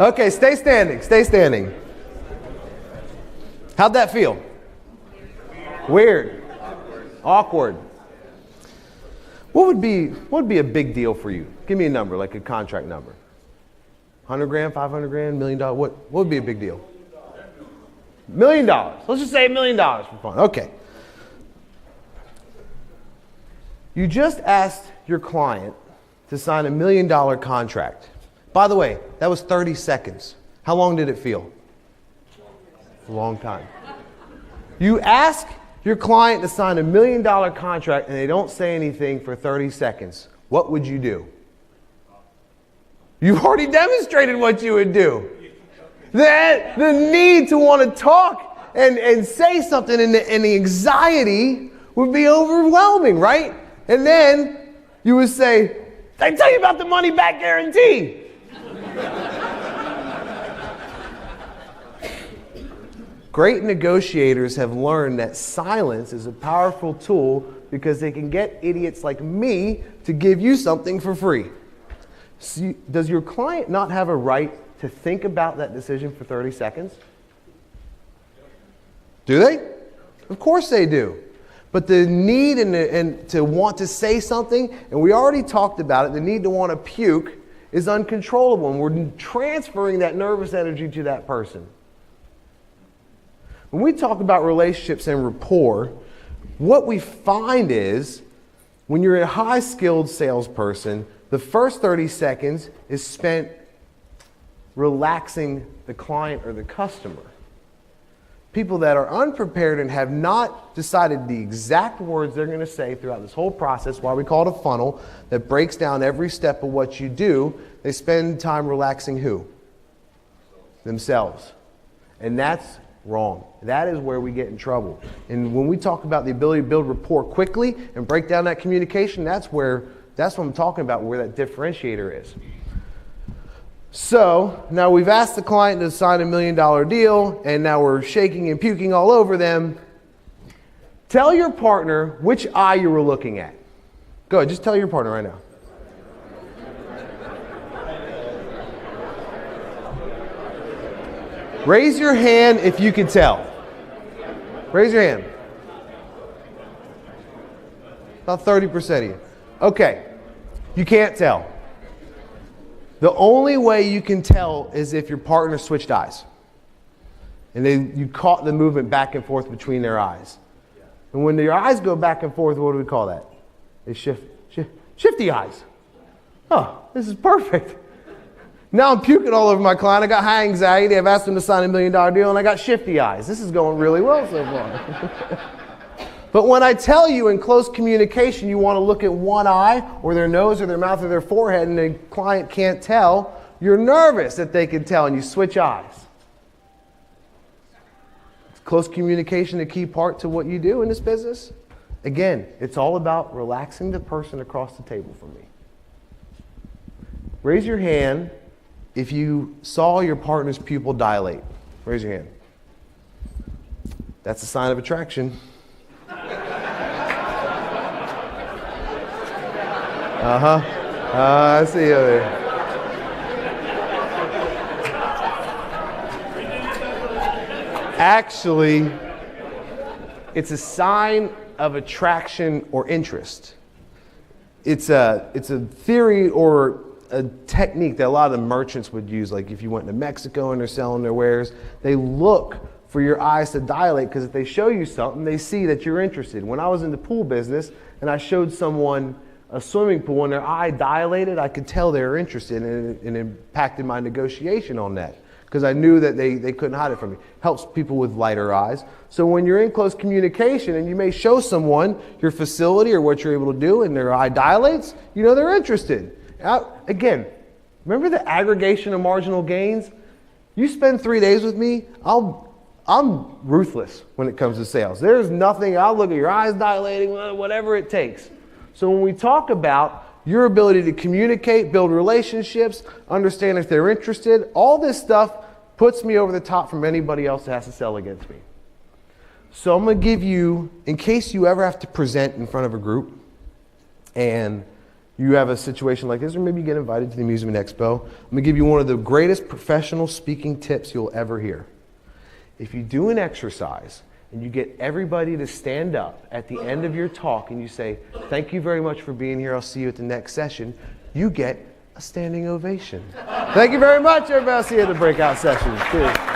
Okay, stay standing, stay standing. How'd that feel? Weird. Awkward. What would be a big deal for you? Give me a number, like a contract number. 100 grand, 500 grand, $1 million? What would be a big deal? $1 million. Let's just say $1 million for fun. Okay. You just asked your client to sign $1 million contract. By the way, that was 30 seconds. How long did it feel? A long time. You ask your client to sign $1 million contract and they don't say anything for 30 seconds. What would you do? You've already demonstrated what you would do. The need to want to talk and say something and the anxiety would be overwhelming, right? And then you would say, did I tell you about the money back guarantee? Great negotiators have learned that silence is a powerful tool because they can get idiots like me to give you something for free. So does your client not have a right to think about that decision for 30 seconds? Do they? Of course they do. But the need and to want to say something, and we already talked about it, the need to want to puke is uncontrollable, and we're transferring that nervous energy to that person. When we talk about relationships and rapport, what we find is when you're a high-skilled salesperson, the first 30 seconds is spent relaxing the client or the customer. People that are unprepared and have not decided the exact words they're going to say throughout this whole process, why we call it a funnel, that breaks down every step of what you do, they spend time relaxing who? Themselves. And that's wrong. That is where we get in trouble. And when we talk about the ability to build rapport quickly and break down that communication, that's what I'm talking about, where that differentiator is. So now we've asked the client to sign $1 million deal, and now we're shaking and puking all over them. Tell your partner which eye you were looking at. Go ahead, just tell your partner right now. Raise your hand if you can tell. Raise your hand. About 30% of you. Okay, you can't tell. The only way you can tell is if your partner switched eyes. And you caught the movement back and forth between their eyes. And when your eyes go back and forth, what do we call that? They shifty eyes. Oh, this is perfect. Now I'm puking all over my client. I got high anxiety. I've asked him to sign $1 million deal, and I got shifty eyes. This is going really well so far. But when I tell you in close communication you want to look at one eye or their nose or their mouth or their forehead and the client can't tell, you're nervous that they can tell and you switch eyes. Is close communication a key part to what you do in this business? Again, it's all about relaxing the person across the table from me. Raise your hand if you saw your partner's pupil dilate. Raise your hand. That's a sign of attraction. I see you there. Actually, it's a sign of attraction or interest. It's a theory or a technique that a lot of the merchants would use. Like if you went to Mexico and they're selling their wares, they look for your eyes to dilate, because if they show you something, they see that you're interested. When I was in the pool business and I showed someone a swimming pool and their eye dilated, I could tell they were interested, and it impacted my negotiation on that because I knew that they couldn't hide it from me. Helps people with lighter eyes. So when you're in close communication and you may show someone your facility or what you're able to do and their eye dilates, you know they're interested. Again, remember the aggregation of marginal gains? You spend 3 days with me, I'm ruthless when it comes to sales. There's nothing, I'll look at your eyes dilating, whatever it takes. So when we talk about your ability to communicate, build relationships, understand if they're interested, all this stuff puts me over the top from anybody else that has to sell against me. So I'm going to give you, in case you ever have to present in front of a group and you have a situation like this, or maybe you get invited to the Amusement Expo, I'm going to give you one of the greatest professional speaking tips you'll ever hear. If you do an exercise and you get everybody to stand up at the end of your talk and you say, thank you very much for being here, I'll see you at the next session, you get a standing ovation. Thank you very much, everybody. I'll see you at the breakout session. Cheers.